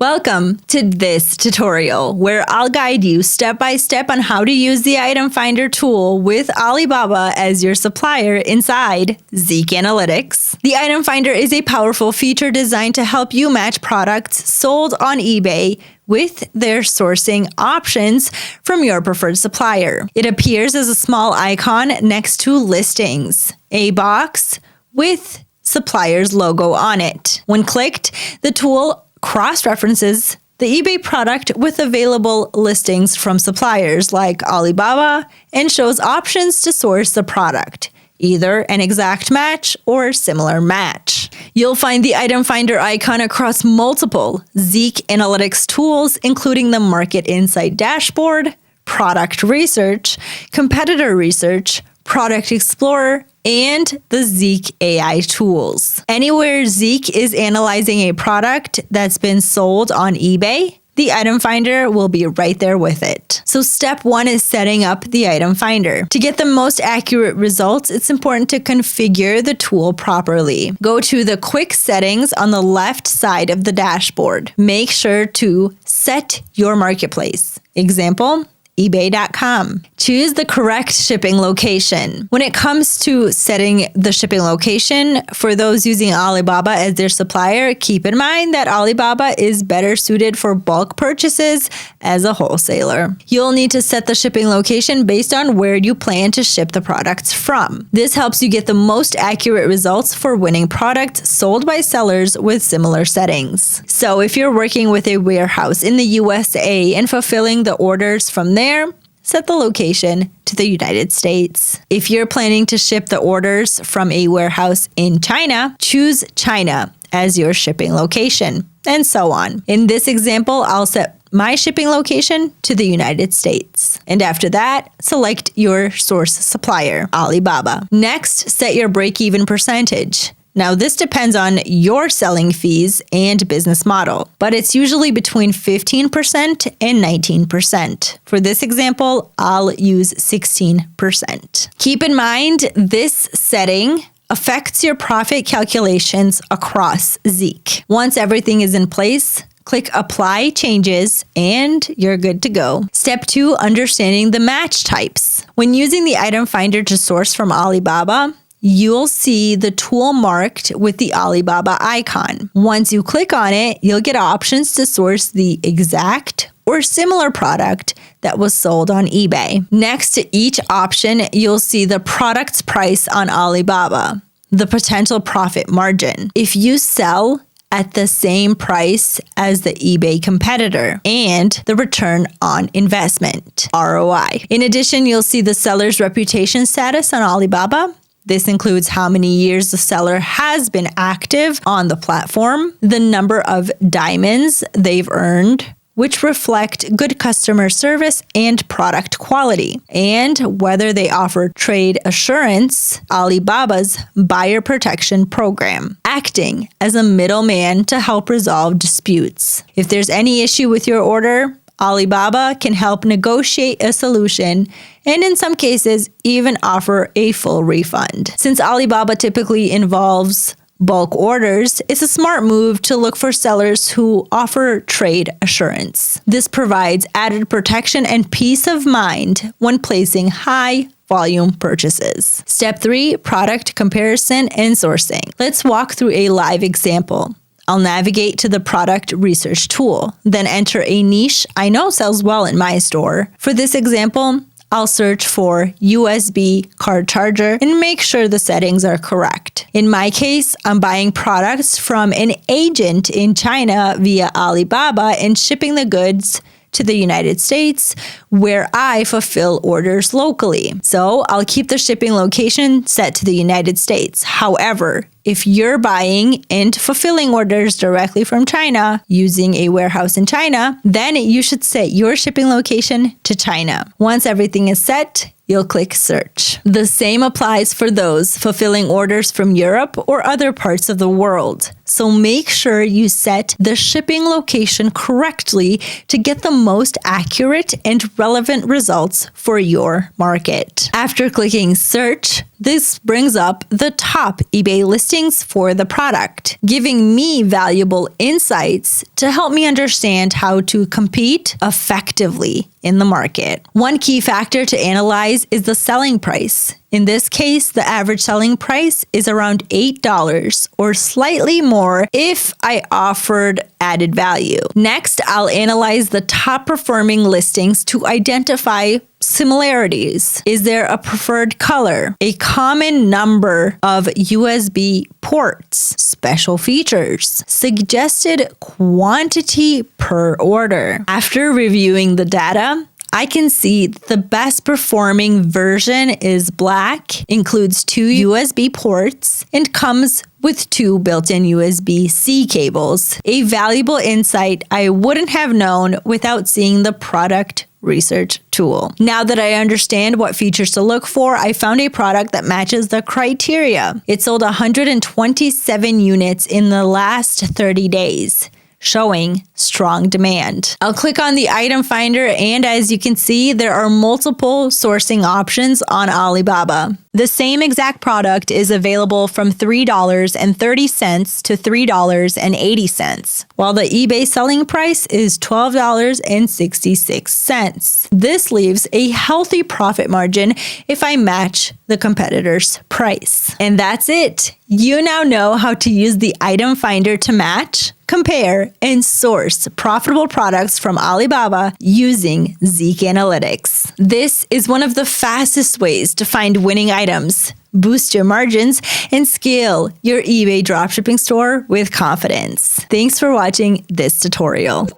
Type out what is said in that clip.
Welcome to this tutorial where I'll guide you step by step on how to use the item finder tool with Alibaba as your supplier inside ZIK Analytics. The item finder is a powerful feature designed to help you match products sold on eBay with their sourcing options from your preferred supplier. It appears as a small icon next to listings, a box with supplier's logo on it. When clicked, the tool cross-references the eBay product with available listings from suppliers like Alibaba and shows options to source the product, either an exact match or similar match. You'll find the item finder icon across multiple ZIK Analytics tools, including the Market Insight dashboard, Product Research, Competitor Research, Product Explorer, and the ZIK AI tools. Anywhere ZIK is analyzing a product that's been sold on eBay, the item finder will be right there with it. So step 1 is setting up the item finder. To get the most accurate results, it's important to configure the tool properly. Go to the quick settings on the left side of the dashboard. Make sure to set your marketplace. Example, ebay.com. Choose the correct shipping location. When it comes to setting the shipping location, for those using Alibaba as their supplier, keep in mind that Alibaba is better suited for bulk purchases as a wholesaler. You'll need to set the shipping location based on where you plan to ship the products from. This helps you get the most accurate results for winning products sold by sellers with similar settings. So if you're working with a warehouse in the USA and fulfilling the orders from there, set the location to the United States. If you're planning to ship the orders from a warehouse in China, choose China as your shipping location, and so on. In this example, I'll set my shipping location to the United States. And after that, select your source supplier, Alibaba. Next, set your break-even percentage. Now, this depends on your selling fees and business model, but it's usually between 15% and 19%. For this example, I'll use 16%. Keep in mind, this setting affects your profit calculations across ZIK. Once everything is in place, click Apply Changes, and you're good to go. Step 2, understanding the match types. When using the item finder to source from Alibaba, you'll see the tool marked with the Alibaba icon. Once you click on it, you'll get options to source the exact or similar product that was sold on eBay. Next to each option, you'll see the product's price on Alibaba, the potential profit margin, if you sell at the same price as the eBay competitor, and the return on investment, ROI. In addition, you'll see the seller's reputation status on Alibaba. This includes how many years the seller has been active on the platform, the number of diamonds they've earned, which reflect good customer service and product quality, and whether they offer trade assurance, Alibaba's buyer protection program, acting as a middleman to help resolve disputes. If there's any issue with your order, Alibaba can help negotiate a solution and in some cases even offer a full refund. Since Alibaba typically involves bulk orders, it's a smart move to look for sellers who offer trade assurance. This provides added protection and peace of mind when placing high volume purchases. Step 3, product comparison and sourcing. Let's walk through a live example. I'll navigate to the Product Research tool, then enter a niche I know sells well in my store. For this example, I'll search for USB card charger and make sure the settings are correct. In my case, I'm buying products from an agent in China via Alibaba and shipping the goods to the United States, where I fulfill orders locally. So I'll keep the shipping location set to the United States. However, if you're buying and fulfilling orders directly from China using a warehouse in China, then you should set your shipping location to China. Once everything is set, you'll click Search. The same applies for those fulfilling orders from Europe or other parts of the world. So make sure you set the shipping location correctly to get the most accurate and relevant results for your market. After clicking search, this brings up the top eBay listings for the product, giving me valuable insights to help me understand how to compete effectively in the market. One key factor to analyze is the selling price. In this case, the average selling price is around $8 or slightly more if I offered added value. Next, I'll analyze the top performing listings to identify similarities. Is there a preferred color, a common number of USB ports, special features, suggested quantity per order? After reviewing the data, I can see the best performing version is black, includes 2 USB ports, and comes with 2 built-in USB-C cables. A valuable insight I wouldn't have known without seeing the product research tool. Now that I understand what features to look for, I found a product that matches the criteria. It sold 127 units in the last 30 days. Showing strong demand. I'll click on the item finder, and as you can see, there are multiple sourcing options on Alibaba. The same exact product is available from $3.30 to $3.80, while the eBay selling price is $12.66. This leaves a healthy profit margin if I match the competitor's price. And that's it. You now know how to use the item finder to match, compare, and source profitable products from Alibaba using ZIK Analytics. This is one of the fastest ways to find winning items, boost your margins, and scale your eBay dropshipping store with confidence. Thanks for watching this tutorial.